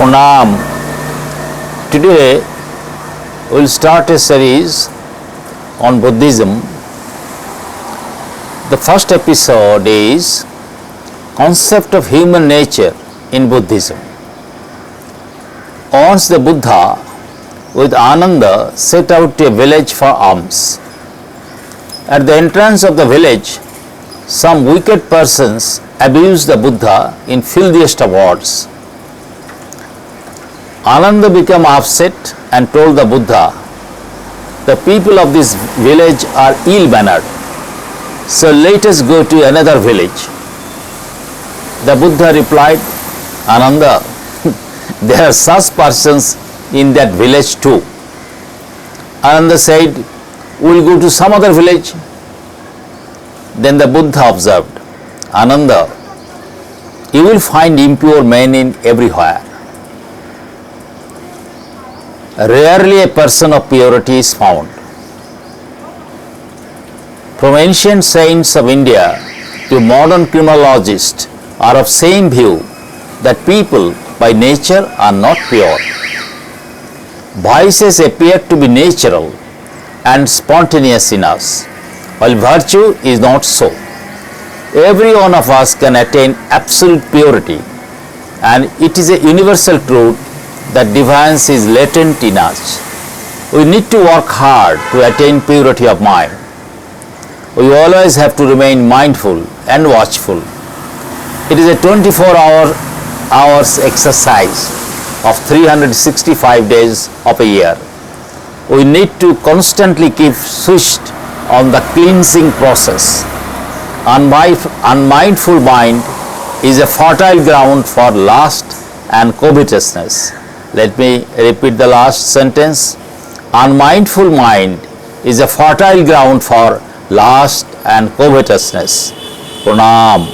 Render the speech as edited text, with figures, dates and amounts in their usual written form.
Pranam. Today we will start a series on Buddhism. The first episode is concept of human nature in Buddhism. Once the Buddha with Ananda set out a village for alms. At the entrance of the village, some wicked persons abused the Buddha in filthiest of words. Ananda became upset and told the Buddha, "The people of this village are ill-mannered, so let us go to another village." The Buddha replied, "Ananda, there are such persons in that village too." Ananda said, "We will go to some other village." Then the Buddha observed, "Ananda, you will find impure men in everywhere. Rarely a person of purity is found." From ancient saints of India to modern criminologists are of same view that people by nature are not pure. Vices appear to be natural and spontaneous in us, while virtue is not so. Every one of us can attain absolute purity, and it is a universal truth that deviance is latent in us. We need to work hard to attain purity of mind. We always have to remain mindful and watchful. It is a 24 hours exercise of 365 days of a year. We need to constantly keep switched on the cleansing process. Unmindful mind is a fertile ground for lust and covetousness. Let me repeat the last sentence. Unmindful mind is a fertile ground for lust and covetousness. Pranam.